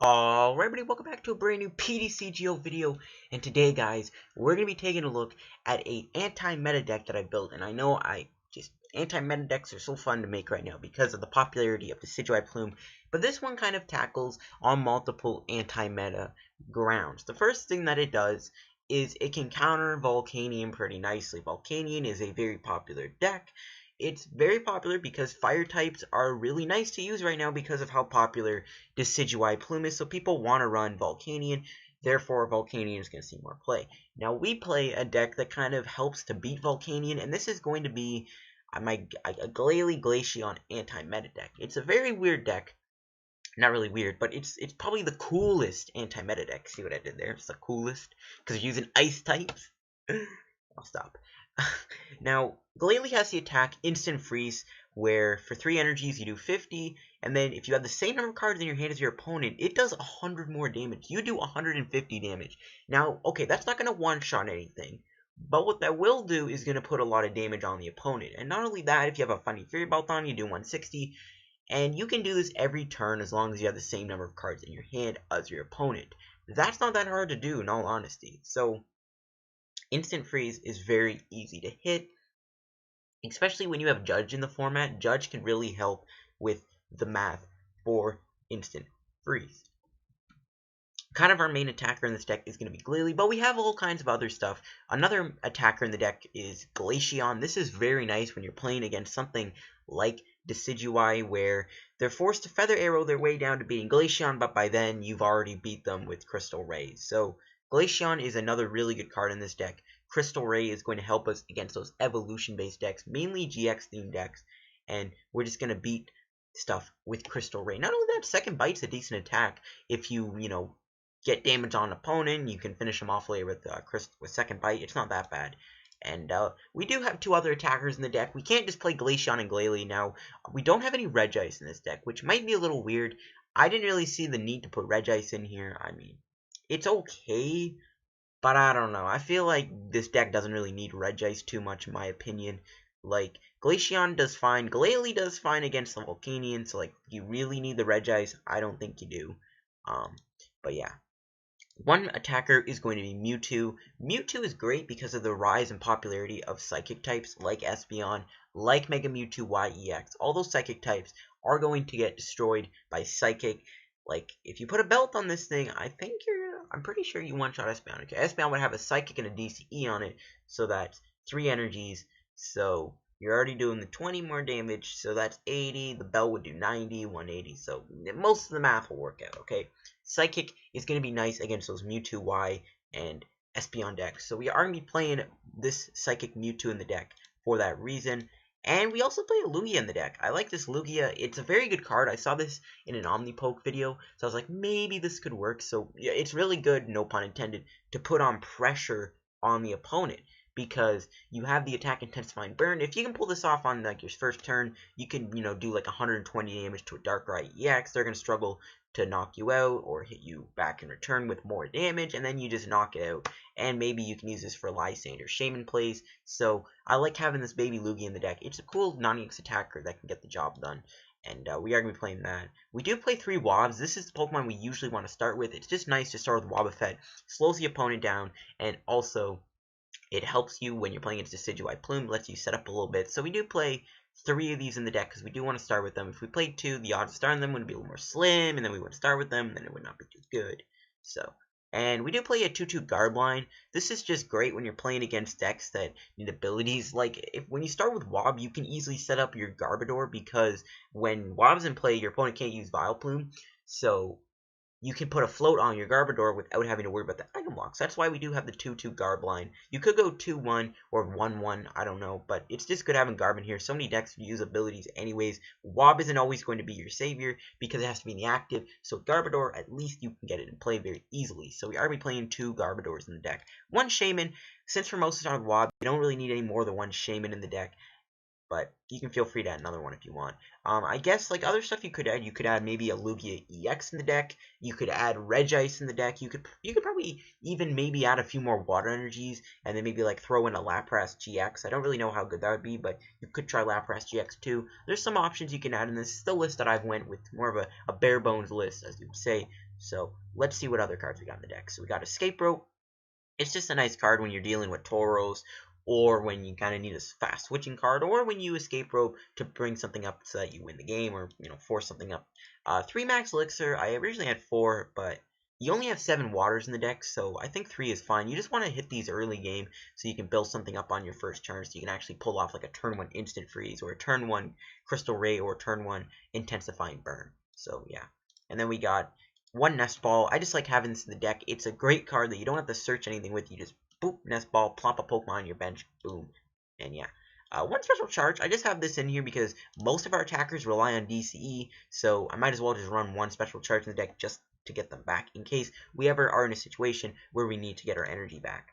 Alright everybody, welcome back to a brand new Ptcgo video, and today guys, we're going to be taking a look at a anti-meta deck that I built, and I know anti-meta decks are so fun to make right now because of the popularity of the Decidueye plume, but this one kind of tackles on multiple anti-meta grounds. The first thing that it does is it can counter Volcanion pretty nicely. Volcanion is a very popular deck. It's very popular because fire types are really nice to use right now because of how popular Decidueye plume is, so people want to run Volcanion, therefore Volcanion is going to see more play. Now we play a deck that kind of helps to beat Volcanion, and this is going to be a Glalie Glaceon anti-meta deck. It's a very weird deck. Not really weird, but it's probably the coolest anti-meta deck. See what I did there? It's the coolest because you're using ice types. I'll stop. Now, Glalie has the attack Instant Freeze, where for 3 energies you do 50, and then if you have the same number of cards in your hand as your opponent, it does 100 more damage. You do 150 damage. Now, okay, that's not going to one-shot anything, but what that will do is going to put a lot of damage on the opponent. And not only that, if you have a Funny Fury Belt on, you do 160, and you can do this every turn as long as you have the same number of cards in your hand as your opponent. That's not that hard to do, in all honesty. So, Instant Freeze is very easy to hit, especially when you have Judge in the format. Judge can really help with the math for Instant Freeze. Kind of our main attacker in this deck is going to be Glalie, but we have all kinds of other stuff. Another attacker in the deck is Glaceon. This is very nice when you're playing against something like Decidueye, where they're forced to Feather Arrow their way down to beating Glaceon, but by then you've already beat them with Crystal Rays. So Glaceon is another really good card in this deck. Crystal Ray is going to help us against those evolution-based decks, mainly GX-themed decks, and we're just going to beat stuff with Crystal Ray. Not only that, Second Bite's a decent attack. If you get damage on an opponent, you can finish them off later with Second Bite. It's not that bad. And we do have 2 other attackers in the deck. We can't just play Glaceon and Glalie. Now, we don't have any Regice in this deck, which might be a little weird. I didn't really see the need to put Regice in here. I mean, it's okay, but I don't know. I feel like this deck doesn't really need Regice too much, in my opinion. Like, Glaceon does fine. Glalie does fine against the Volcanion, so, like, you really need the Regice? I don't think you do. But yeah. One attacker is going to be Mewtwo. Mewtwo is great because of the rise in popularity of Psychic types like Espeon, like Mega Mewtwo YEX. All those Psychic types are going to get destroyed by Psychic. Like, if you put a belt on this thing, I'm pretty sure you one-shot Espeon. Okay, Espeon would have a Psychic and a DCE on it, so that's 3 energies. So you're already doing the 20 more damage, so that's 80. The belt would do 90, 180. So most of the math will work out, okay? Psychic is going to be nice against those Mewtwo Y and Espeon decks. So we are going to be playing this Psychic Mewtwo in the deck for that reason. And we also play a Lugia in the deck. I like this Lugia. It's a very good card. I saw this in an Omnipoke video, so I was like, maybe this could work. So yeah, it's really good, no pun intended, to put on pressure on the opponent, because you have the attack intensifying burn. If you can pull this off on like your first turn, you can do like 120 damage to a Darkrai EX. They're gonna struggle to knock you out or hit you back in return with more damage, and then you just knock it out. And maybe you can use this for Lysandre or Shaymin plays. So I like having this baby Lugia in the deck. It's a cool non-EX attacker that can get the job done. And we are going to be playing that. We do play 3 Wobbs. This is the Pokemon we usually want to start with. It's just nice to start with Wobbuffet. Slows the opponent down, and also it helps you when you're playing against Decidueye plume, lets you set up a little bit. So we do play 3 of these in the deck because we do want to start with them. If we played 2, the odds of starting them would be a little more slim, and then we would start with them, and then it would not be too good. So, and we do play a 2/2 Garbline. This is just great when you're playing against decks that need abilities. Like, when you start with Wobb, you can easily set up your Garbodor, because when Wobb's in play, your opponent can't use Vileplume. So you can put a float on your Garbodor without having to worry about the item blocks. That's why we do have the 2/2 Garbline. You could go 2/1 or 1/1, I don't know, but it's just good having Garb in here. So many decks use abilities anyways. Wobb isn't always going to be your savior because it has to be in the active, so Garbodor, at least you can get it in play very easily. So we are going to be playing 2 Garbodors in the deck. 1 Shaymin. Since for most of the time with Wobb, you don't really need any more than 1 Shaymin in the deck, but you can feel free to add another one if you want. I guess, like, other stuff you could add maybe a Lugia EX in the deck. You could add Regice in the deck. You could probably even maybe add a few more water energies, and then maybe, like, throw in a Lapras GX. I don't really know how good that would be, but you could try Lapras GX too. There's some options you can add in this. It's the list that I've went with, more of a bare bones list, as you would say. So let's see what other cards we got in the deck. So we got Escape Rope. It's just a nice card when you're dealing with Tauros, or when you kind of need a fast switching card, or when you Escape Rope to bring something up so that you win the game, or force something up. 3 max elixir. I originally had 4, but you only have 7 waters in the deck, so I think 3 is fine. You just want to hit these early game so you can build something up on your first turn, so you can actually pull off like a turn 1 instant freeze, or a turn 1 crystal ray, or a turn 1 intensifying burn. So yeah, and then we got 1 Nest Ball. I just like having this in the deck. It's a great card that you don't have to search anything with. You just boop, Nest Ball, plop a Pokemon on your bench, boom, and yeah. 1 Special Charge. I just have this in here because most of our attackers rely on DCE, so I might as well just run 1 Special Charge in the deck just to get them back in case we ever are in a situation where we need to get our energy back.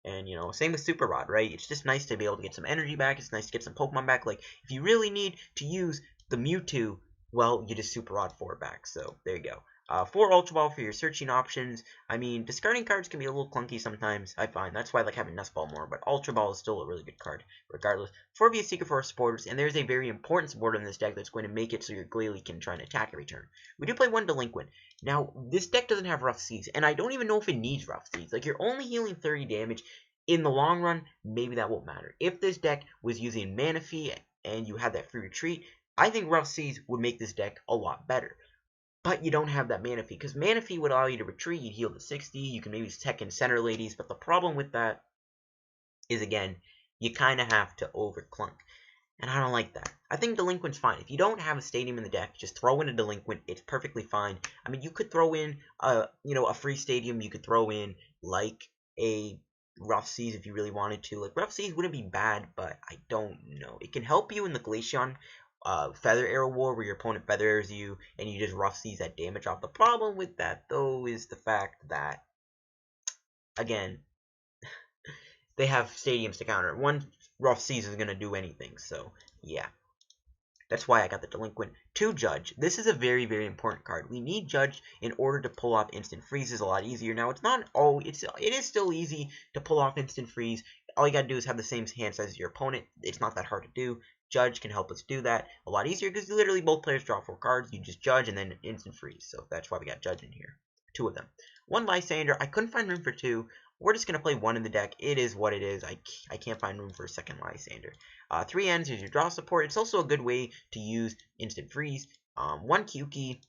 And, same with Super Rod, right? It's just nice to be able to get some energy back. It's nice to get some Pokemon back. Like, if you really need to use the Mewtwo, well, you just Super Rod 4 back. So, there you go. 4 Ultra Ball for your searching options. I mean, discarding cards can be a little clunky sometimes, I find. That's why I like having Nest Ball more, but Ultra Ball is still a really good card, regardless. 4 via Secret Forest supporters, and there's a very important supporter in this deck that's going to make it so your Glalie can try and attack every turn. We do play 1 Delinquent. Now, this deck doesn't have Rough Seas, and I don't even know if it needs Rough Seas. Like, you're only healing 30 damage. In the long run, maybe that won't matter. If this deck was using Manaphy and you had that free retreat, I think Rough Seas would make this deck a lot better. But you don't have that Manaphy, because Manaphy would allow you to retreat, you'd heal to 60, you can maybe tech in Center Ladies, but the problem with that is, again, you kind of have to overclunk. And I don't like that. I think Delinquent's fine. If you don't have a stadium in the deck, just throw in a Delinquent. It's perfectly fine. I mean, you could throw in a free stadium. You could throw in like a Rough Seas if you really wanted to. Like, Rough Seas wouldn't be bad, but I don't know. It can help you in the Glaceon Feather Arrow War, where your opponent Feather Arrows you and you just Rough Seas that damage off. The problem with that, though, is the fact that, again, they have stadiums to counter. 1 Rough Seas is going to do anything, so yeah. That's why I got the Delinquent. 2 Judge. This is a very, very important card. We need Judge in order to pull off Instant Freezes a lot easier. Now, it's not, it is still easy to pull off Instant Freeze. All you gotta do is have the same hand size as your opponent. It's not that hard to do. Judge can help us do that a lot easier, because literally both players draw 4 cards. You just Judge and then Instant Freeze. So that's why we got Judge in here. 2 of them. 1 Lysander. I couldn't find room for 2. We're just going to play 1 in the deck. It is what it is. I can't find room for a second Lysander. 3 Ends is your draw support. It's also a good way to use Instant Freeze. 1 Kukui,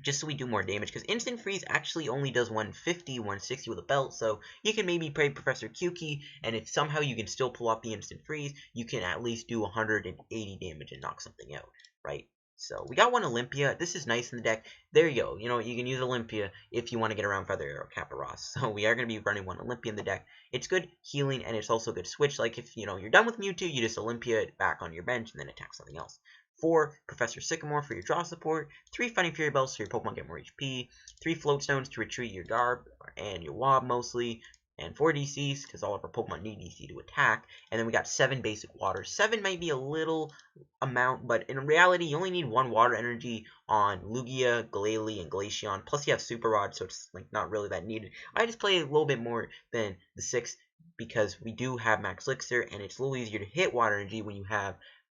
just so we do more damage, because Instant Freeze actually only does 150, 160 with a belt, so you can maybe play Professor Kukui, and if somehow you can still pull off the Instant Freeze, you can at least do 180 damage and knock something out, right? So we got 1 Olympia. This is nice in the deck. There you go. You can use Olympia if you want to get around Feather Arrow, Kappa Ross. So we are going to be running 1 Olympia in the deck. It's good healing, and it's also good switch. Like if you're done with Mewtwo, you just Olympia it back on your bench and then attack something else. 4 Professor Sycamore for your draw support. 3 Fighting Fury Belts so your Pokemon get more HP. 3 Float Stones to retreat your Garb and your Wobb mostly. And 4 DCs, because all of our Pokemon need DC to attack. And then we got 7 basic waters. 7 might be a little amount, but in reality, you only need 1 water energy on Lugia, Glalie, and Glaceon. Plus, you have Super Rod, so it's like not really that needed. I just play a little bit more than the 6, because we do have Max Elixir, and it's a little easier to hit water energy when you have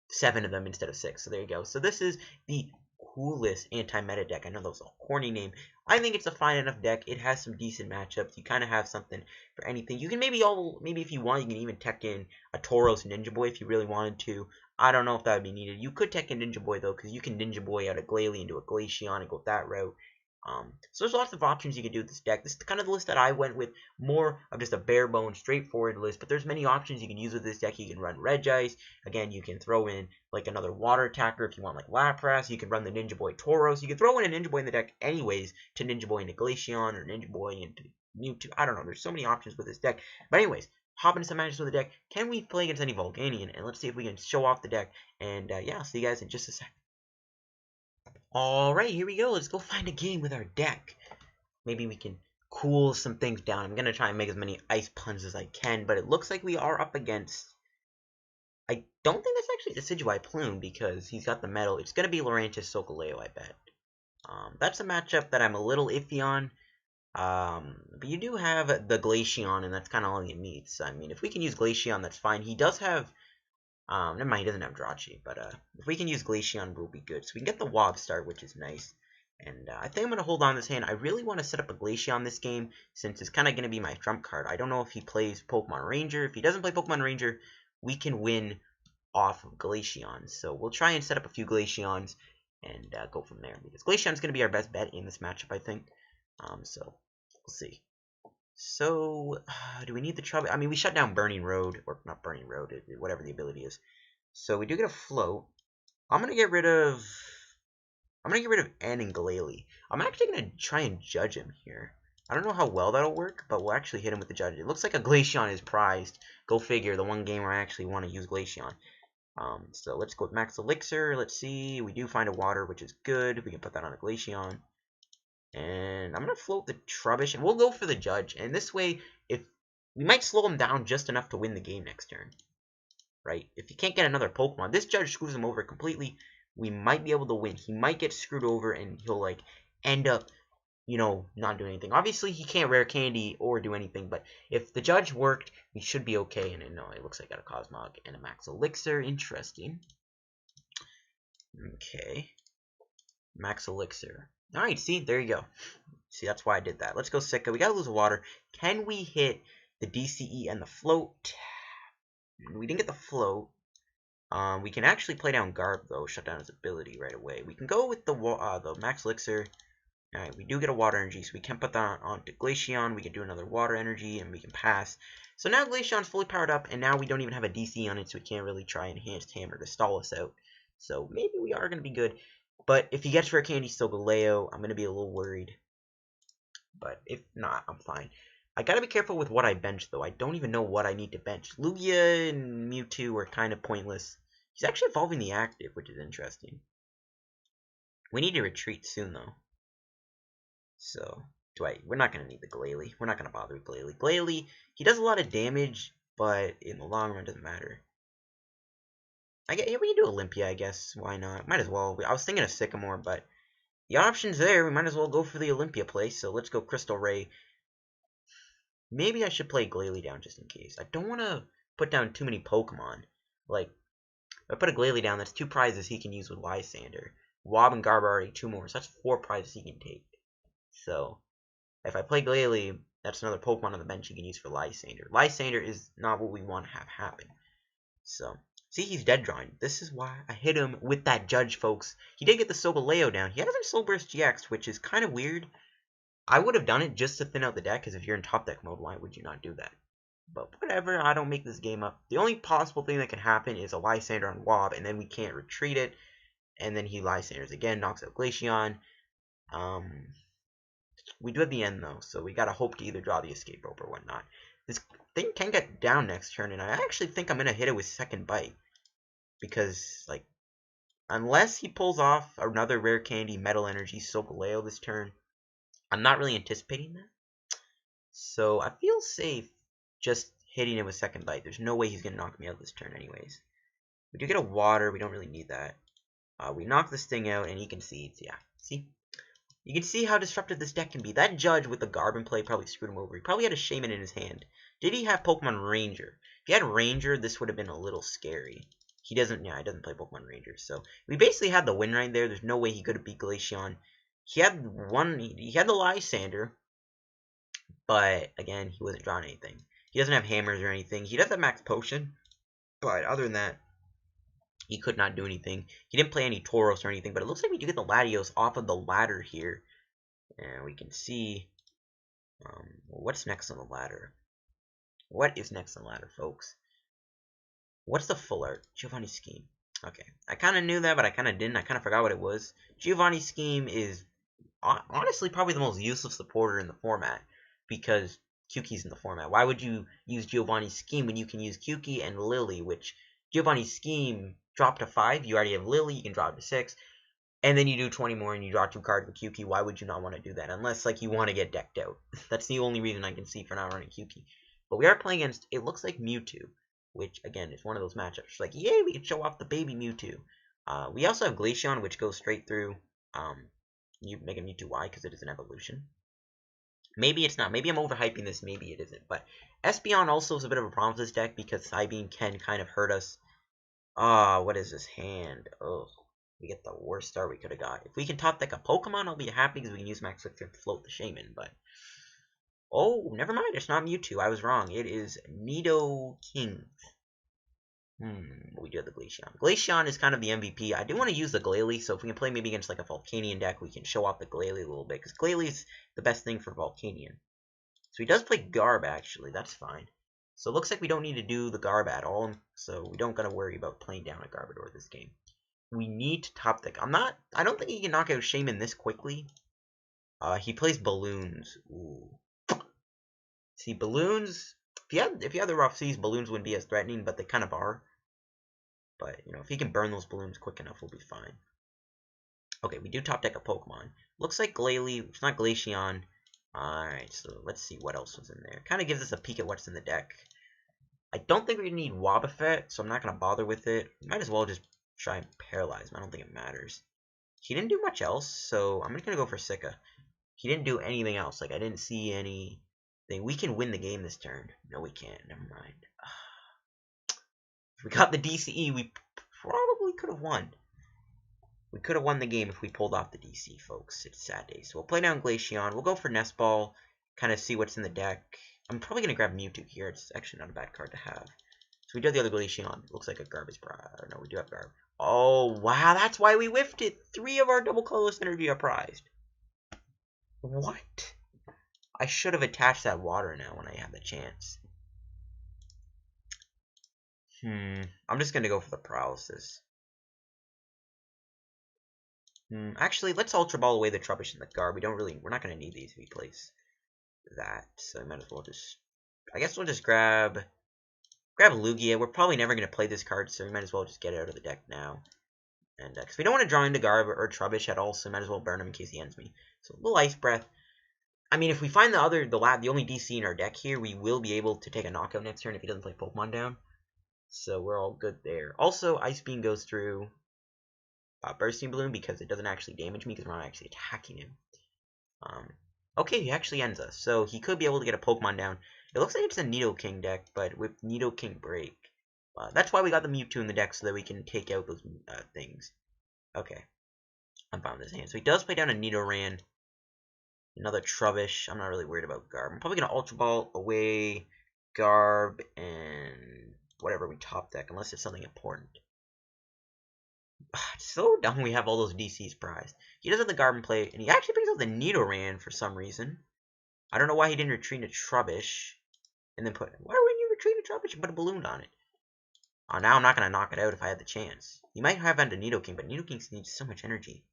7 of them instead of 6. So there you go. So this is the coolest anti-meta deck. I know that was a corny name. I think it's a fine enough deck. It has some decent matchups. You kind of have something for anything. You can maybe if you want, you can even tech in a Tauros Ninja Boy if you really wanted to. I don't know if that would be needed. You could tech in Ninja Boy though, because you can Ninja Boy out a Glalie into a Glaceon and go that route. So there's lots of options you can do with this deck. This is kind of the list that I went with, more of just a bare bones, straightforward list. But there's many options you can use with this deck. You can run Regice. Again, you can throw in like another water attacker if you want, like Lapras. You can run the Ninja Boy Tauros. You can throw in a Ninja Boy in the deck anyways to Ninja Boy into Glaceon or Ninja Boy into Mewtwo. I don't know. There's so many options with this deck. But anyways, hop into some matches with the deck. Can we play against any Volcanion? And let's see if we can show off the deck. And yeah, I'll see you guys in just a sec. Alright, here we go. Let's go find a game with our deck. Maybe we can cool some things down. I'm going to try and make as many ice puns as I can, but it looks like we are up against... I don't think that's actually Decidueye Plume, because he's got the metal. It's going to be Lurantis Solgaleo, I bet. That's a matchup that I'm a little iffy on. But you do have the Glaceon, and that's kind of all you need. So, I mean, if we can use Glaceon, that's fine. He does have... never mind, he doesn't have Drachi, but if we can use Glaceon, we'll be good. So we can get the Wobb start, which is nice. And I think I'm going to hold on this hand. I really want to set up a Glaceon this game, since it's kind of going to be my trump card. I don't know if he plays Pokemon Ranger. If he doesn't play Pokemon Ranger, we can win off of Glaceon. So we'll try and set up a few Glaceons and go from there. Because Glaceon's going to be our best bet in this matchup, I think. So we'll see. So, do we need the Trubbish? I mean, we shut down Burning Road, or not Burning Road, whatever the ability is. So we do get a Float. I'm going to get rid of N and Glalie. I'm actually going to try and judge him here. I don't know how well that'll work, but we'll actually hit him with the judge. It looks like a Glaceon is prized. Go figure, the one game where I actually want to use Glaceon. So let's go with Max Elixir. Let's see. We do find a water, which is good. We can put that on a Glaceon. And I'm going to float the Trubbish, and we'll go for the judge. And this way, if we might slow him down just enough to win the game next turn. Right? If he can't get another Pokemon, this judge screws him over completely. We might be able to win. He might get screwed over, and he'll, like, end up, you know, not doing anything. Obviously, he can't rare candy or do anything, but if the judge worked, we should be okay. And no, it looks like I got a Cosmog and a Max Elixir. Interesting. Okay. Max Elixir. Alright, see, there you go. See, that's why I did that. Let's go Sicka. We gotta lose water. Can we hit the DCE and the float? We didn't get the float. We can actually play down Garb, though. Shut down his ability right away. We can go with the Max Elixir. Alright, we do get a water energy, so we can put that onto Glaceon. We can do another water energy, and we can pass. So now Glaceon's fully powered up, and now we don't even have a DC on it, so we can't really try Enhanced Hammer to stall us out. So maybe we are going to be good. But if he gets rare candy, still Galeo, I'm going to be a little worried. But if not, I'm fine. I got to be careful with what I bench, though. I don't even know what I need to bench. Lugia and Mewtwo are kind of pointless. He's actually evolving the active, which is interesting. We need to retreat soon, though. So, we're not going to need the Glalie. We're not going to bother with Glalie. Glalie, he does a lot of damage, but in the long run, it doesn't matter. Yeah, we can do Olympia, I guess. Why not? Might as well. I was thinking of Sycamore, but the option's there. We might as well go for the Olympia play. So let's go Crystal Ray. Maybe I should play Glalie down just in case. I don't want to put down too many Pokemon. Like, if I put a Glalie down, that's 2 prizes he can use with Lysander. Wobb and Garbodor are already 2 more, so that's 4 prizes he can take. So, if I play Glalie, that's another Pokemon on the bench he can use for Lysander. Lysander is not what we want to have happen. So, see, he's dead drawing. This is why I hit him with that judge, folks. He did get the Solgaleo down. He has a Soul Burst GX, which is kind of weird. I would have done it just to thin out the deck, because if you're in top deck mode, why would you not do that? But whatever, I don't make this game up. The only possible thing that can happen is a Lysander on Wobb, and then we can't retreat it. And then he Lysanders again, knocks out Glaceon. We do at the end, though, so we gotta hope to either draw the Escape Rope or whatnot. This thing can get down next turn, and I actually think I'm going to hit it with Second Bite. Because, like, unless he pulls off another Rare Candy, Metal Energy, Solgaleo this turn, I'm not really anticipating that. So, I feel safe just hitting it with Second Bite. There's no way he's going to knock me out this turn anyways. We do get a Water. We don't really need that. We knock this thing out, and he concedes. Yeah, see? You can see how disruptive this deck can be. That judge with the Garb in play probably screwed him over. He probably had a Shaymin in his hand. Did he have Pokemon Ranger? If he had Ranger, this would have been a little scary. He doesn't, yeah, he doesn't play Pokemon Ranger. So, we basically had the win right there. There's no way he could have beat Glaceon. He had the Lysander, but, again, he wasn't drawing anything. He doesn't have hammers or anything. He does have Max Potion, but other than that, he could not do anything. He didn't play any Tauros or anything, but it looks like we do get the Latios off of the ladder here. And we can see what's next on the ladder. What is next on the ladder, folks? What's the full art? Giovanni's Scheme. Okay, I kind of knew that, but I kind of didn't. I kind of forgot what it was. Giovanni's Scheme is honestly probably the most useless supporter in the format, because Kuki's in the format. Why would you use Giovanni's Scheme when you can use Kuki and Lily, which Giovanni's Scheme drop to 5, you already have Lily, you can drop to 6, and then you do 20 more and you draw 2 cards with Kuki. Why would you not want to do that? Unless, like, you want to get decked out. That's the only reason I can see for not running Kuki. But we are playing against, it looks like Mewtwo, which, again, is one of those matchups. Like, yay, we can show off the baby Mewtwo. We also have Glaceon, which goes straight through, you make a Mewtwo Y because it is an evolution. Maybe it's not. Maybe I'm overhyping this. Maybe it isn't. But Espeon also is a bit of a problem for this deck because Psybeam can kind of hurt us. What is this hand? Oh, We get the worst start we could have got. If we can top deck a Pokemon, I'll be happy because we can use Max Victor to float the Shaymin, but... Oh, never mind, it's not Mewtwo. I was wrong. It is Nidoking. We do have the Glaceon. Glaceon is kind of the MVP. I do want to use the Glalie, so if we can play maybe against like a Volcanion deck, we can show off the Glalie a little bit, because Glalie is the best thing for Volcanion. So he does play Garb, actually. That's fine. So it looks like we don't need to do the Garb at all, so we don't got to worry about playing down a Garbodor this game. We need to top deck. I don't think he can knock out Shaymin this quickly. He plays Balloons. Ooh. See, Balloons, if you have the rough seas, Balloons wouldn't be as threatening, but they kind of are. But, you know, if he can burn those balloons quick enough, we'll be fine. Okay, we do top deck a Pokemon. Looks like Glalie, it's not Glaceon. Alright, so let's see what else was in there. Kind of gives us a peek at what's in the deck. I don't think we need Wobbuffet, so I'm not going to bother with it. Might as well just try and paralyze him. I don't think it matters. He didn't do much else, so I'm just going to go for Sika. He didn't do anything else. Like, I didn't see anything. We can win the game this turn. No, we can't. Never mind. If we got the DCE, we probably could have won. We could have won the game if we pulled off the DC, folks. It's sad day. So we'll play down Glaceon. We'll go for Nest Ball, kind of see what's in the deck. I'm probably going to grab Mewtwo here. It's actually not a bad card to have. So we do have the other Glaceon. Looks like a Garbage Prize. No, we do have Garb. Oh, wow. That's why we whiffed it. 3 of our double colorless energy are prized. What? I should have attached that water now when I had the chance. I'm just going to go for the paralysis. Actually, let's Ultra Ball away the Trubbish and the Garb. We're not going to need these if we place that. So I might as well just, I guess we'll just grab Lugia. We're probably never going to play this card, so we might as well just get it out of the deck now. And because we don't want to draw into Garb or Trubbish at all, so we might as well burn him in case he ends me. So a little Ice Breath. I mean, if we find the only DC in our deck here, we will be able to take a knockout next turn if he doesn't play Pokemon down. So we're all good there. Also, Ice Beam goes through Bursting Balloon because it doesn't actually damage me because we're not actually attacking him. Okay, he actually ends us. So he could be able to get a Pokemon down. It looks like it's a Nidoking deck, but with Nidoking Break. That's why we got the Mewtwo in the deck, so that we can take out those things. Okay. I'm fine with his hand. So he does play down a Nidoran. Another Trubbish. I'm not really worried about Garb. I'm probably going to Ultra Ball away Garb and whatever we top deck, unless it's something important. It's so dumb we have all those DCs prized. He does have the Garb in play, and he actually brings out the Nidoran for some reason. I don't know why he didn't retreat a Trubbish. And then why wouldn't you retreat a Trubbish and put a balloon on it? Oh, now I'm not going to knock it out if I had the chance. He might have had a Nidoking, but Nidoking needs so much energy.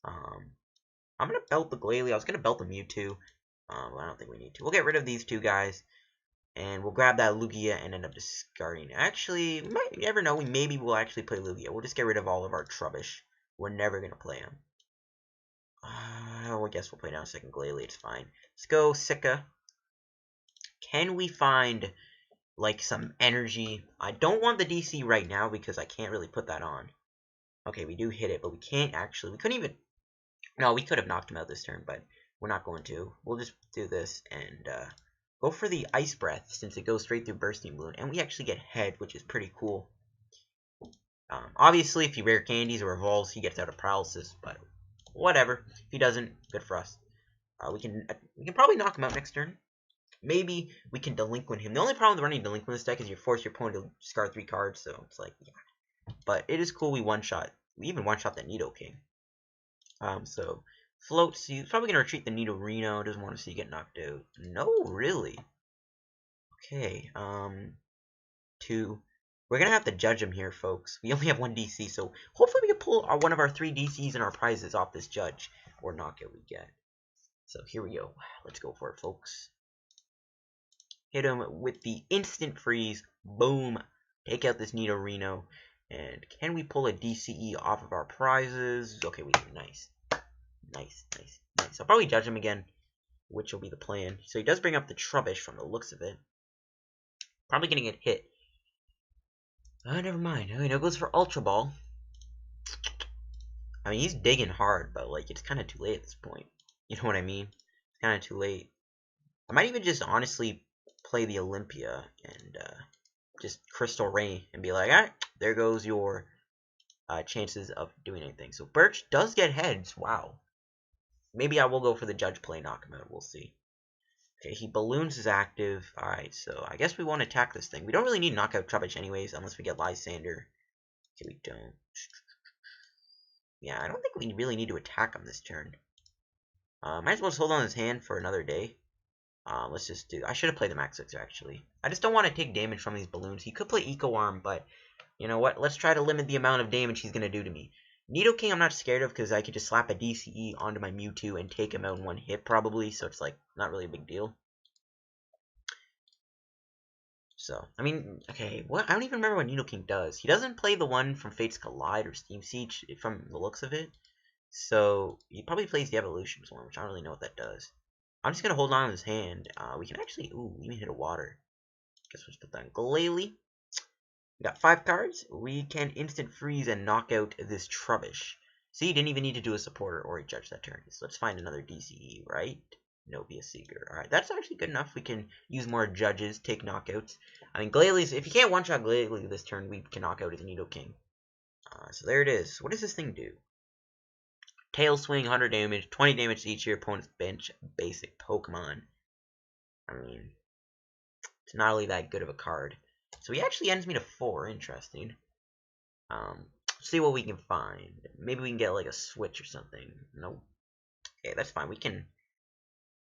I'm going to belt the Glalie. I was going to belt the Mewtwo. But I don't think we need to. We'll get rid of these two guys. And we'll grab that Lugia and end up discarding. Actually, you never know. Maybe we'll actually play Lugia. We'll just get rid of all of our Trubbish. We're never going to play him. I guess we'll play down a second Glalie. It's fine. Let's go Sika. Can we find, like, some energy? I don't want the DC right now because I can't really put that on. Okay, we do hit it, but we can't actually. We couldn't even. No, we could have knocked him out this turn, but we're not going to. We'll just do this and go for the Ice Breath since it goes straight through Bursting Balloon. And we actually get Head, which is pretty cool. Obviously, if he rare candies or evolves, he gets out of paralysis, but whatever. If he doesn't, good for us. We can probably knock him out next turn. Maybe we can delinquent him. The only problem with running delinquent in this deck is you force your opponent to discard 3 cards, so it's like, yeah. But it is cool we one-shot. We even one-shot the Nidoking. So, floats. He's probably going to retreat the Nidorino. Doesn't want to see you get knocked out. No, really? Okay, 2. We're going to have to judge him here, folks. We only have 1 DC, so hopefully we can pull one of our 3 DCs and our prizes off this judge, or knockout we get. So here we go. Let's go for it, folks. Hit him with the instant freeze. Boom. Take out this Nidorino. And can we pull a DCE off of our prizes? Okay, we did. Nice. Nice, nice, nice. I'll probably judge him again, which will be the plan. So he does bring up the Trubbish from the looks of it. Probably going to get hit. Never mind. Okay, now goes for Ultra Ball. I mean, he's digging hard, but, like, it's kind of too late at this point. You know what I mean? It's kind of too late. I might even just honestly play the Olympia and just Crystal Ray and be like, alright, there goes your chances of doing anything. So Birch does get heads. Wow. Maybe I will go for the judge play, knock him out. We'll see. Okay, he balloons is active. Alright, so I guess we won't attack this thing. We don't really need knockout Trubbish anyways, unless we get Lysander. Okay, we don't. Yeah, I don't think we really need to attack him this turn. Might as well just hold on his hand for another day. Let's just do... I should have played the Max 6 actually. I just don't want to take damage from these balloons. He could play Eco Arm, but you know what? Let's try to limit the amount of damage he's going to do to me. Nidoking I'm not scared of because I could just slap a DCE onto my Mewtwo and take him out in one hit probably, so it's like not really a big deal. So, I mean, okay, what? I don't even remember what Nidoking does. He doesn't play the one from Fates Collide or Steam Siege from the looks of it. So, he probably plays the Evolutions one, which I don't really know what that does. I'm just going to hold on to his hand. We can actually, ooh, even hit a water. Guess we'll just put that in Glalie. We got 5 cards. We can instant freeze and knock out this Trubbish. See, he didn't even need to do a supporter or a judge that turn. So let's find another DCE, right? No, be a Seeker. Alright, that's actually good enough. We can use more judges, take knockouts. I mean, Glalie's, if you can't one-shot Glalie this turn, we can knock out his Nidoking. So there it is. What does this thing do? Tail Swing, 100 damage, 20 damage to each of your opponent's bench basic Pokemon. I mean, it's not really that good of a card. So he actually ends me to 4. Interesting. See what we can find. Maybe we can get like a switch or something. Nope. Okay, that's fine. We can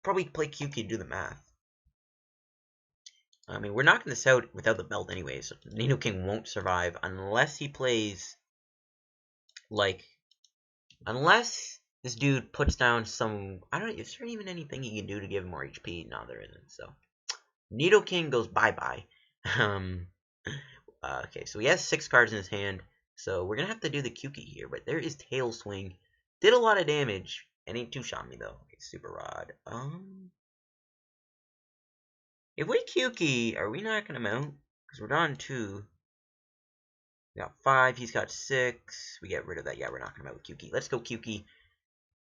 probably play QQ to do the math. I mean, we're knocking this out without the belt anyways. So Nidoking won't survive unless he plays like... Unless this dude puts down some... I don't know, is there even anything he can do to give him more HP? No, there isn't, so... Nidoking goes bye-bye. Okay, so he has 6 cards in his hand. So we're going to have to do the QQ here. But there is Tail Swing. Did a lot of damage. And he 2-shot me, though. Okay, Super Rod. If we QQ, are we knocking him out? Because we're down 2. We got 5. He's got 6. We get rid of that. Yeah, we're knocking him out with QQ. Let's go QQ.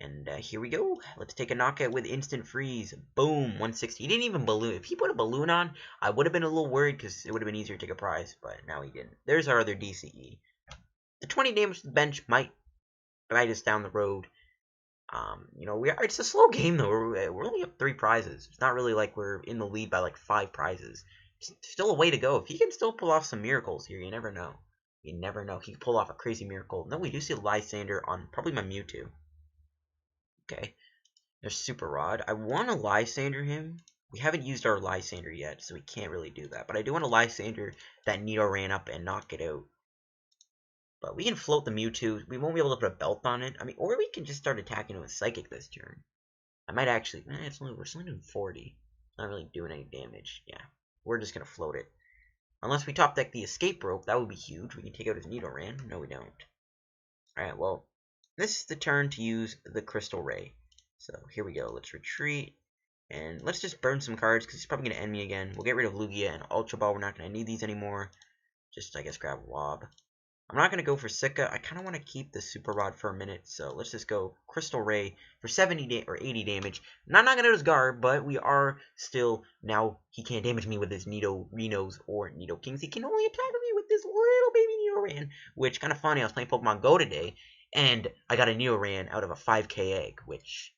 And here we go. Let's take a knockout with instant freeze. Boom, 160. He didn't even balloon. If he put a balloon on, I would have been a little worried because it would have been easier to take a prize. But now he didn't. There's our other DCE. The 20 damage to the bench might bite us down the road. You know, it's a slow game though. We're only up 3 prizes. It's not really like we're in the lead by like 5 prizes. It's still a way to go. If he can still pull off some miracles here, you never know. You never know. He can pull off a crazy miracle. No, we do see a Lysander on probably my Mewtwo. Okay. There's Super Rod. I want to Lysander him. We haven't used our Lysander yet, so we can't really do that. But I do want to Lysander that Nidoran up and knock it out. But we can float the Mewtwo. We won't be able to put a belt on it. I mean, or we can just start attacking it with Psychic this turn. I might actually... we're only doing 40. Not really doing any damage. Yeah. We're just going to float it. Unless we top deck the Escape Rope, that would be huge. We can take out his Nidoran. No, we don't. Alright, well, this is the turn to use the Crystal Ray. So, here we go. Let's retreat. And let's just burn some cards, because he's probably going to end me again. We'll get rid of Lugia and Ultra Ball. We're not going to need these anymore. Just, I guess, grab Wobb. I'm not going to go for Sika. I kind of want to keep the Super Rod for a minute. So, let's just go Crystal Ray for 70 or 80 damage. I'm not going to do his Garb, but we are still... Now, he can't damage me with his Renos or Nidokings. He can only attack me with this little baby Nidoran. Which, kind of funny, I was playing Pokemon Go today. And I got a Nidoran out of a 5k egg, which...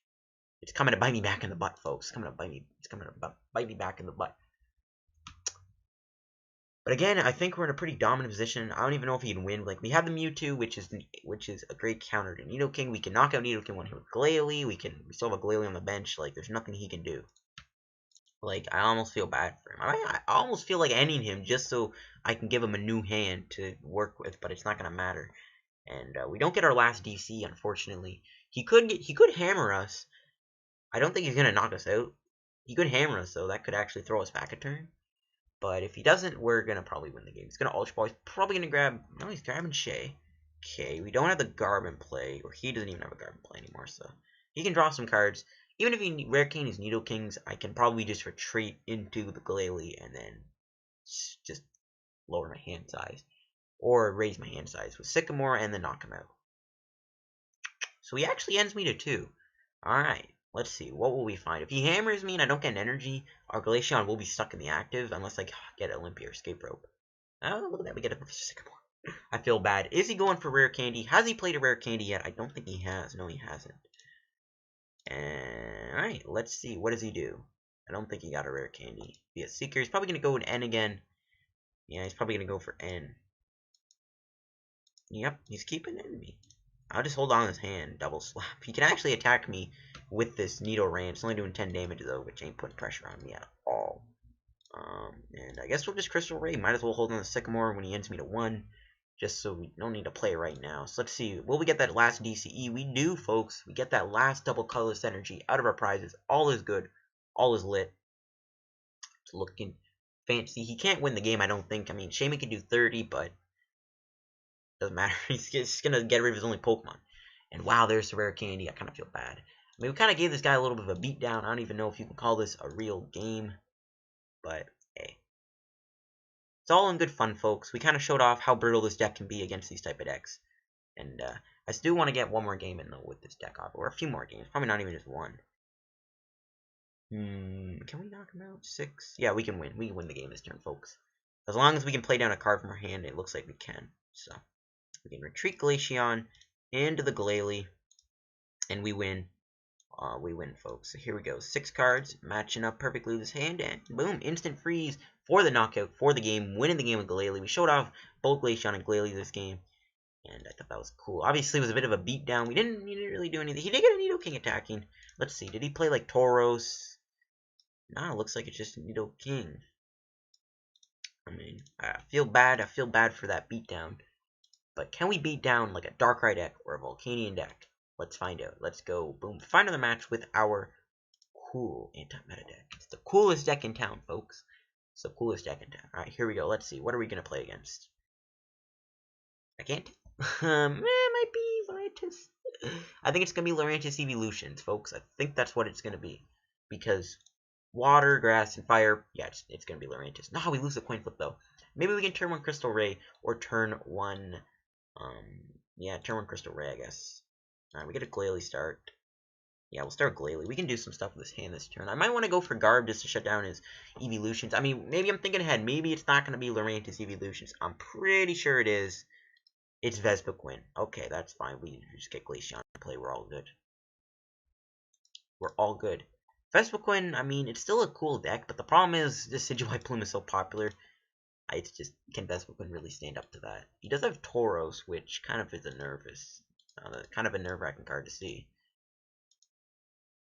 It's coming to bite me back in the butt, folks. It's coming to bite me back in the butt. But again, I think we're in a pretty dominant position. I don't even know if he can win. Like, we have the Mewtwo, which is a great counter to Nidoking. We can knock out Nidoking one hit with Glalie. We still have a Glalie on the bench. Like, there's nothing he can do. Like, I almost feel bad for him. I almost feel like ending him just so I can give him a new hand to work with, but it's not gonna matter. And we don't get our last DC, unfortunately. He could hammer us. I don't think he's going to knock us out. He could hammer us, though. That could actually throw us back a turn. But if he doesn't, we're going to probably win the game. He's going to Ultra Ball. He's probably going to grab... No, he's grabbing Shay. Okay, we don't have the Garb in play. Or he doesn't even have a Garb in play anymore, so... He can draw some cards. Even if he Rare King his Nidokings, I can probably just retreat into the Glalie and then just lower my hand size. Or raise my hand size with Sycamore and then knock him out. So he actually ends me to 2. Alright. Let's see, what will we find? If he hammers me and I don't get an energy, our Glaceon will be stuck in the active unless I get Olympia or Escape Rope. Oh, look at that, we get a Professor Sycamore. I feel bad. Is he going for rare candy? Has he played a rare candy yet? I don't think he has. No, he hasn't. And alright, let's see. What does he do? I don't think he got a rare candy. Be a Seeker. He's probably going to go with N again. Yeah, he's probably going to go for N. Yep, he's keeping Enemy. I'll just hold on his hand. Double slap. He can actually attack me with this Nidoran. It's only doing 10 damage though, which ain't putting pressure on me at all. And I guess we'll just Crystal Ray. Might as well hold on to Sycamore when he ends me to 1. Just so we don't need to play right now. So let's see. Will we get that last DCE? We do, folks. We get that last double colorless energy out of our prizes. All is good. All is lit. It's looking fancy. He can't win the game, I don't think. I mean, Shaymin can do 30, but doesn't matter. He's just going to get rid of his only Pokemon. And wow, there's the rare candy. I kind of feel bad. I mean, we kind of gave this guy a little bit of a beatdown. I don't even know if you can call this a real game. But, hey. It's all in good fun, folks. We kind of showed off how brittle this deck can be against these type of decks. And I still want to get one more game in, though, with this deck. Or a few more games. Probably not even just one. Can we knock him out? 6? Yeah, we can win. We can win the game this turn, folks. As long as we can play down a card from our hand, it looks like we can. So, we can retreat Glaceon into the Glalie, and we win. We win, folks. So here we go. 6 cards, matching up perfectly with his hand, and boom, instant freeze for the knockout, for the game, winning the game with Glalie. We showed off both Glaceon and Glalie this game, and I thought that was cool. Obviously, it was a bit of a beatdown. We didn't really do anything. He did get a Nidoking attacking. Let's see. Did he play like Tauros? No, it looks like it's just Nidoking. I mean, I feel bad. I feel bad for that beatdown. But can we beat down like a Darkrai deck or a Volcanion deck? Let's find out. Let's go. Boom. Find another match with our cool anti-meta deck. It's the coolest deck in town, folks. It's the coolest deck in town. Alright, here we go. Let's see. What are we going to play against? I can't. It might be Lurantis. I think it's going to be Lurantis Evolutions, folks. I think that's what it's going to be. Because water, grass, and fire. Yeah, it's going to be Lurantis. No, we lose the coin flip, though. Maybe we can turn 1 Crystal Ray or turn 1... yeah, turn 1 Crystal Ray, I guess. Alright, we get a Glalie start. Yeah, we'll start Glalie. We can do some stuff with his hand this turn. I might want to go for Garb just to shut down his Evolutions. I mean, maybe I'm thinking ahead. Maybe it's not going to be Lurantis Evolutions. I'm pretty sure it is. It's Vespiquen. Okay, that's fine. We just get Glaceon to play. We're all good. We're all good. Vespiquen, I mean, it's still a cool deck, but the problem is this Decidueye Plume is so popular. It's just, can Vespiquen really stand up to that? He does have Tauros, which kind of is kind of a nerve-wracking card to see.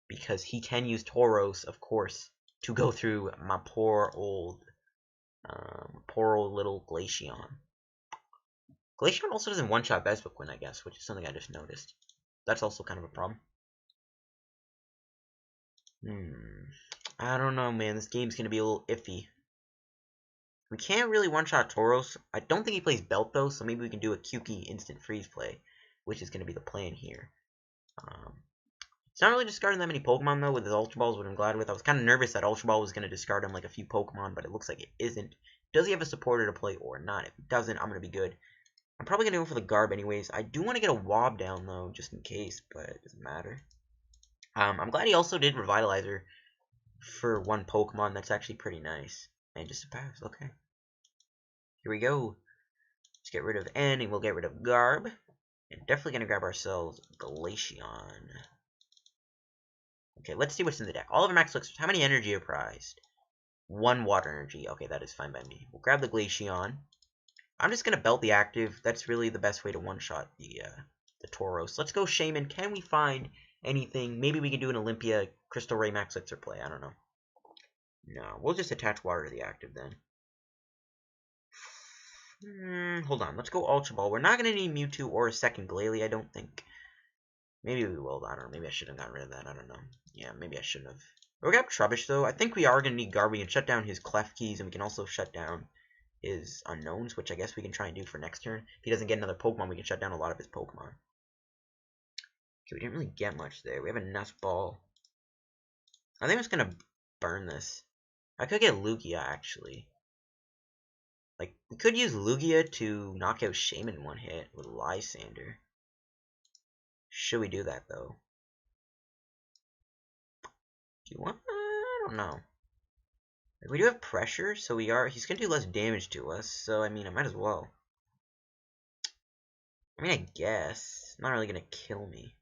Because he can use Tauros, of course, to go through my poor old little Glaceon. Glaceon also doesn't one-shot Vespiquen, I guess, which is something I just noticed. That's also kind of a problem. I don't know, man. This game's going to be a little iffy. We can't really one-shot Tauros. I don't think he plays Belt, though, so maybe we can do a Kukui instant freeze play, which is going to be the plan here. It's not really discarding that many Pokemon, though, with his Ultra Balls, what I'm glad with. I was kind of nervous that Ultra Ball was going to discard him like a few Pokemon, but it looks like it isn't. Does he have a supporter to play or not? If he doesn't, I'm going to be good. I'm probably going to go for the Garb anyways. I do want to get a Wobb down, though, just in case, but it doesn't matter. I'm glad he also did Revitalizer for 1 Pokemon. That's actually pretty nice. And just a pass, okay. Here we go. Let's get rid of N, and we'll get rid of Garb. And definitely going to grab ourselves Glaceon. Okay, let's see what's in the deck. All of our max elixirs. How many energy are prized? 1 water energy. Okay, that is fine by me. We'll grab the Glaceon. I'm just going to belt the active. That's really the best way to one-shot the Tauros. Let's go Shaymin. Can we find anything? Maybe we can do an Olympia Crystal Ray max elixir play. I don't know. No, we'll just attach water to the active then. Hold on. Let's go Ultra Ball. We're not going to need Mewtwo or a second Glalie, I don't think. Maybe we will. I don't know. Maybe I should have gotten rid of that. I don't know. Yeah, maybe I shouldn't have. We got Trubbish, though. I think we are going to need Garb. We can shut down his Clef Keys, and we can also shut down his Unknowns, which I guess we can try and do for next turn. If he doesn't get another Pokemon, we can shut down a lot of his Pokemon. Okay, we didn't really get much there. We have a Nest Ball. I think I'm just going to burn this. I could get Lugia, actually. Like, we could use Lugia to knock out Shaymin in 1 hit with Lysander. Should we do that, though? Do you want? I don't know. Like, we do have pressure, so he's going to do less damage to us, so, I mean, I might as well. I mean, I guess. It's not really gonna kill me.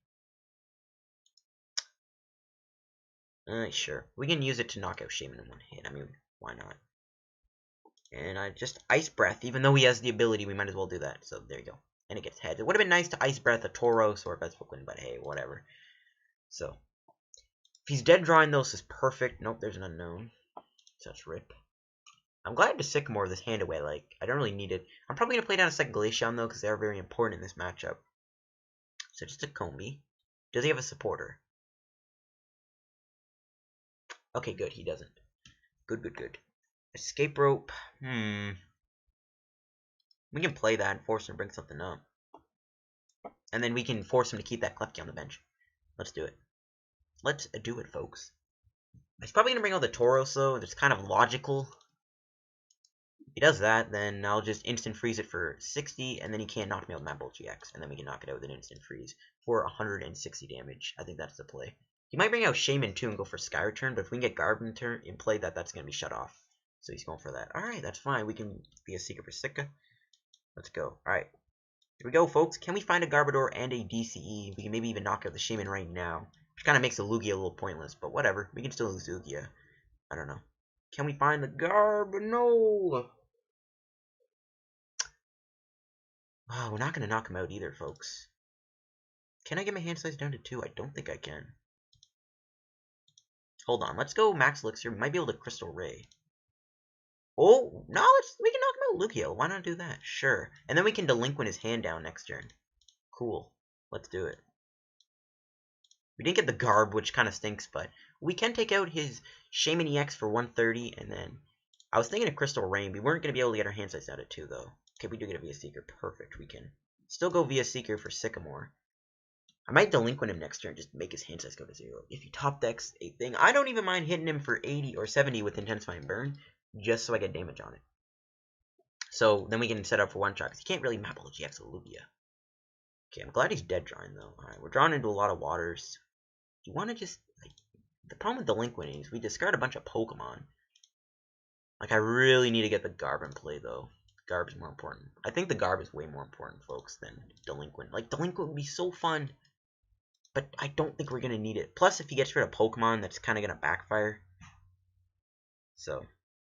Sure. We can use it to knock out Shaymin in one hit. I mean, why not? And I just Ice Breath. Even though he has the ability, we might as well do that. So there you go. And it gets heads. It would have been nice to Ice Breath a Tauros or a Vespiquen, but hey, whatever. So, if he's dead drawing those, is perfect. Nope, there's an unknown. Such rip. I'm glad to Sycamore this hand away. Like, I don't really need it. I'm probably going to play down a second Glaceon, though, because they are very important in this matchup. So just a Combi. Does he have a supporter? Okay, good. He doesn't. Good, good, good. Escape Rope. We can play that and force him to bring something up. And then we can force him to keep that Klefki on the bench. Let's do it. Let's do it, folks. He's probably going to bring out the Tauros, though. It's kind of logical. If he does that, then I'll just instant freeze it for 60, and then he can't knock me out with Mapbolt GX, and then we can knock it out with an instant freeze for 160 damage. I think that's the play. He might bring out Shaymin too and go for Sky Return, but if we can get Garb in play, that's going to be shut off. So he's going for that. Alright, that's fine. We can be a Seeker for Sika. Let's go. Alright. Here we go, folks. Can we find a Garbodor and a DCE? We can maybe even knock out the Shaymin right now. Which kind of makes the Lugia a little pointless, but whatever. We can still lose Lugia. I don't know. Can we find the Garb? No! Oh, we're not going to knock him out either, folks. Can I get my hand size down to 2? I don't think I can. Hold on. Let's go Max Elixir. We might be able to Crystal Ray. Oh, no, we can knock him out Lugia. Why not do that? Sure. And then we can Delinquent his hand down next turn. Cool. Let's do it. We didn't get the Garb, which kind of stinks, but we can take out his Shaymin-EX for 130, and then I was thinking of Crystal Rain. We weren't going to be able to get our hand size down to 2, though. Okay, we do get a Via Seeker. Perfect. We can still go Via Seeker for Sycamore. I might Delinquent him next turn, just make his hand size go to 0. If he top decks a thing, I don't even mind hitting him for 80 or 70 with Intensifying Burn, just so I get damage on it. So then we can set up for one shot, because he can't really map GX with Lugia. Okay, I'm glad he's dead drawing, though. Alright, we're drawing into a lot of waters. You want to just, like, the problem with Delinquenting is we discard a bunch of Pokemon. Like, I really need to get the Garb in play, though. Garb is more important. I think the Garb is way more important, folks, than Delinquent. Like, Delinquent would be so fun, but I don't think we're going to need it. Plus, if he gets rid of Pokemon, that's kind of going to backfire. So,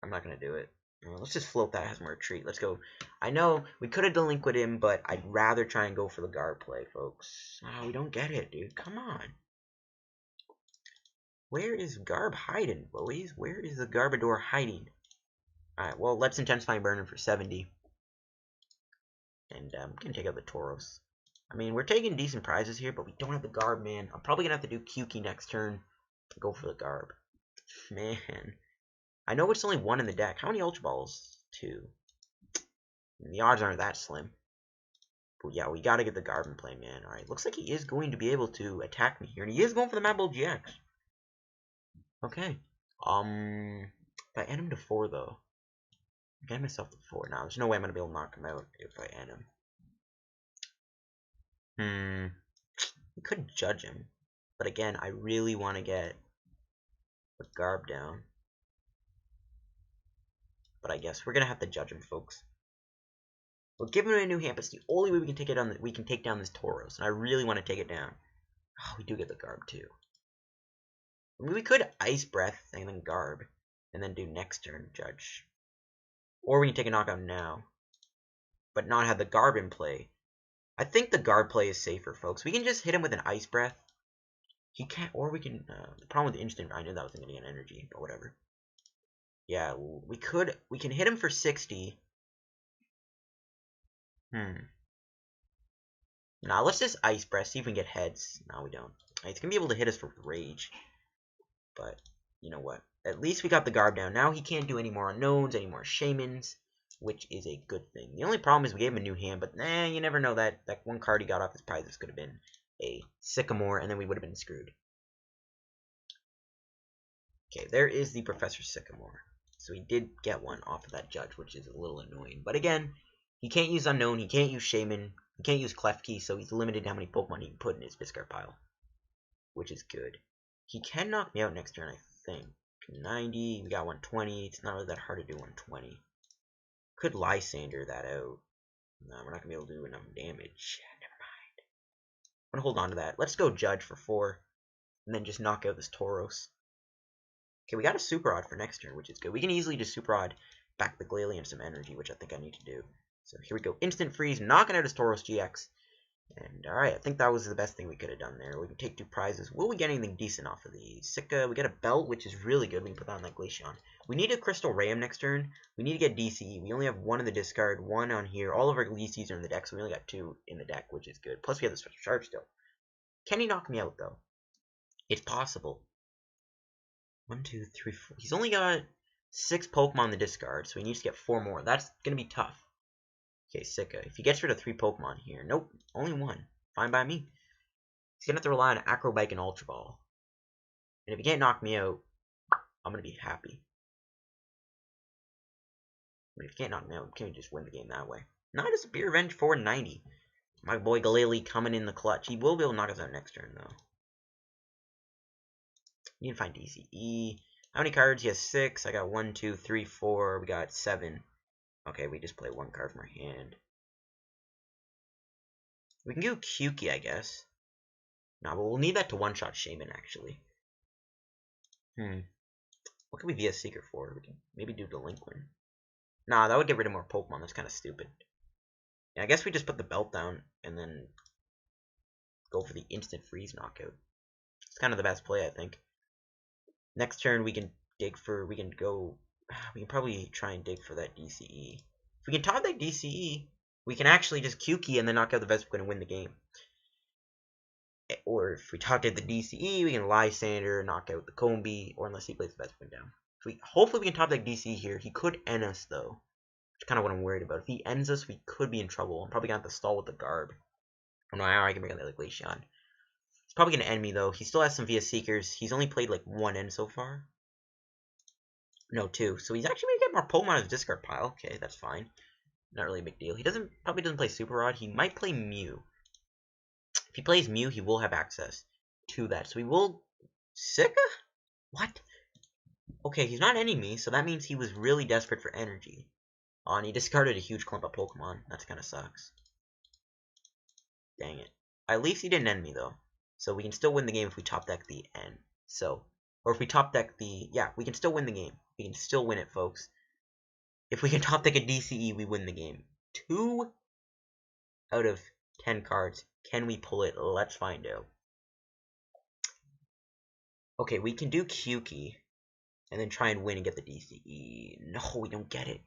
I'm not going to do it. Let's just float that as more retreat. Let's go. I know we could have Delinquent him, but I'd rather try and go for the Garb play, folks. Oh, we don't get it, dude. Come on. Where is Garb hiding, boys? Where is the Garbodor hiding? Alright, well, let's Intensifying Burn him for 70. And we can take out the Tauros. I mean, we're taking decent prizes here, but we don't have the Garb, man. I'm probably going to have to do Kukui next turn to go for the Garb. Man. I know it's only 1 in the deck. How many Ultra Balls? 2. The odds aren't that slim. But yeah, we got to get the Garb in play, man. Alright, looks like he is going to be able to attack me here. And he is going for the Mapbolt GX. Okay. If I end him to 4, though. I get myself to 4 now. There's no way I'm going to be able to knock him out if I end him. We could judge him. But again, I really want to get the Garb down. But I guess we're going to have to judge him, folks. We'll give him a new hand, but it's the only way we can take it on. We can take down this Tauros. And I really want to take it down. Oh, we do get the Garb, too. I mean, we could Ice Breath and then Garb. And then do next turn, judge. Or we can take a knockout now, but not have the Garb in play. I think the Garb play is safer, folks. We can just hit him with an Ice Breath. He can't, or we can, the problem with the instant, I knew that wasn't going to get energy, but whatever. Yeah, we can hit him for 60. Now, let's just Ice Breath, see if we can get heads. No, we don't. He's going to be able to hit us for Rage. But, you know what? At least we got the Garb down. Now he can't do any more Unknowns, any more Shaymins, which is a good thing. The only problem is we gave him a new hand, but you never know. That one card he got off his prizes could have been a Sycamore, and then we would have been screwed. Okay, there is the Professor Sycamore. So he did get one off of that judge, which is a little annoying. But again, he can't use Unknown, he can't use Shaymin, he can't use Klefki, so he's limited to how many Pokemon he can put in his discard pile, which is good. He can knock me out next turn, I think. 90, we got 120. It's not really that hard to do 120. Could Lysander that out. No, we're not going to be able to do enough damage. I'm gonna hold on to that. Let's go Judge for 4, and then just knock out this Tauros. Okay, we got a Super Rod for next turn, which is good. We can easily just Super Rod back the Glalie and some energy, which I think I need to do. So here we go. Instant Freeze, knocking out his Tauros GX. And alright, I think that was the best thing we could have done there. We can take 2 prizes. Will we get anything decent off of these? Sika, we get a belt, which is really good. We can put that on that Glaceon. We need a Crystal Ram next turn. We need to get DCE. We only have 1 in the discard, 1 on here. All of our DCs are in the deck, so we only got 2 in the deck, which is good. Plus we have the Special Charge still. Can he knock me out, though? It's possible. 1, 2, 3, 4. He's only got 6 Pokemon in the discard, so he needs to get 4 more. That's going to be tough. Okay, Sika. If he gets rid of 3 Pokemon here. Nope, only 1. Fine by me. He's going to have to rely on Acrobike and Ultra Ball. And if he can't knock me out, I'm going to be happy. But if he can't knock me out, can we just win the game that way? Not a Spear Revenge 490. My boy Glalie coming in the clutch. He will be able to knock us out next turn, though. You can find DCE. How many cards? He has 6. I got 1, 2, 3, 4. We got 7. Okay, we just play 1 card from our hand. We can go Kukui, I guess. Nah, but we'll need that to one-shot Shaymin, actually. What can we VS Seeker for? We can maybe do Delinquent. Nah, that would get rid of more Pokemon. That's kind of stupid. Yeah, I guess we just put the belt down and then go for the instant freeze knockout. It's kind of the best play, I think. Next turn, we can dig for... We can probably try and dig for that DCE. If we can top that DCE, we can actually just Kukui and then knock out the Vespiquen and win the game. Or if we top out the DCE, we can Lysander, knock out the Combi, or unless he plays the Vespiquen down. Hopefully we can top that DCE here. He could end us, though. Which is kind of what I'm worried about. If he ends us, we could be in trouble. I'm probably going to have to stall with the Garb. Oh no, I can bring out the Glaceon. He's probably going to end me, though. He still has some VS Seekers. He's only played like 1 end so far. No, 2. So he's actually going to get more Pokemon in his discard pile. Okay, that's fine. Not really a big deal. He probably doesn't play Super Rod. He might play Mew. If he plays Mew, he will have access to that. So he will... Sika? What? Okay, he's not ending me, so that means he was really desperate for energy. Oh, and he discarded a huge clump of Pokemon. That kind of sucks. Dang it. At least he didn't end me, though. So we can still win the game if we top deck the N. So, or if we top deck the... Yeah, we can still win the game. We can still win it, folks. If we can top deck a DCE, we win the game. 2 out of 10 cards. Can we pull it? Let's find out. Okay, we can do Kukui. And then try and win and get the DCE. No, we don't get it.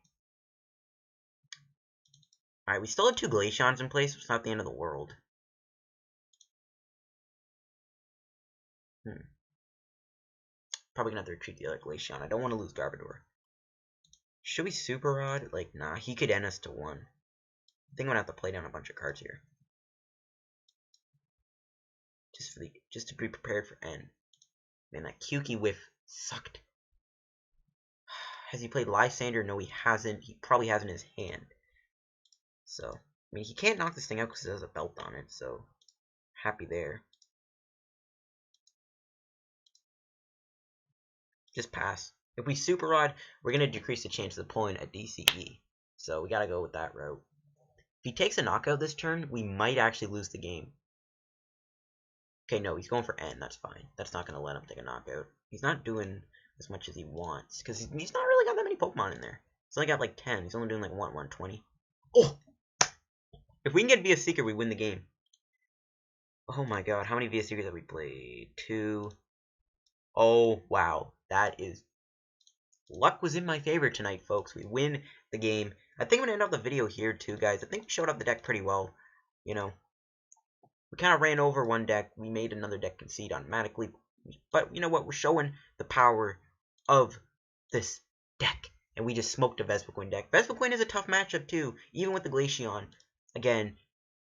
Alright, we still have 2 Glaceons in place. It's not the end of the world. Probably gonna have to retreat the other Glaceon. I don't want to lose Garbodor. Should we Super Rod? Like, nah, he could end us to 1. I think I'm gonna have to play down a bunch of cards here. Just to be prepared for N. Man, that Kukui whiff sucked. Has he played Lysander? No, he hasn't. He probably has in his hand. So, I mean, he can't knock this thing out because it has a belt on it, so happy there. Just pass. If we Super Rod, we're going to decrease the chance of pulling a DCE. So we got to go with that route. If he takes a knockout this turn, we might actually lose the game. Okay, no, he's going for N. That's fine. That's not going to let him take a knockout. He's not doing as much as he wants, because he's not really got that many Pokemon in there. He's only got like 10. He's only doing like 120. Oh! If we can get VS Seeker, we win the game. Oh my god, how many VS Seekers have we played? 2. Oh, wow. That is... Luck was in my favor tonight, folks. We win the game. I think I'm going to end up the video here, too, guys. I think we showed up the deck pretty well. You know, we kind of ran over one deck. We made another deck concede automatically. But, you know what? We're showing the power of this deck. And we just smoked a Vespiquen deck. Vespiquen is a tough matchup, too. Even with the Glaceon. Again,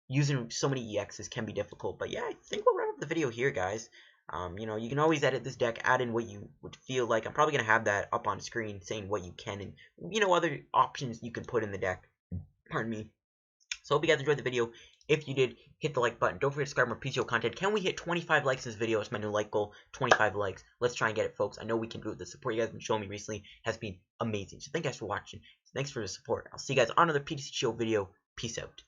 using so many EXs can be difficult. But, yeah, I think we'll wrap up the video here, guys. You know, you can always edit this deck, add in what you would feel like. I'm probably going to have that up on screen saying what you can and, you know, other options you can put in the deck. Pardon me. So, hope you guys enjoyed the video. If you did, hit the like button. Don't forget to subscribe for more Ptcgo content. Can we hit 25 likes in this video? It's my new like goal. 25 likes. Let's try and get it, folks. I know we can do it. The support you guys have been showing me recently has been amazing. So, thank you guys for watching. Thanks for the support. I'll see you guys on another Ptcgo video. Peace out.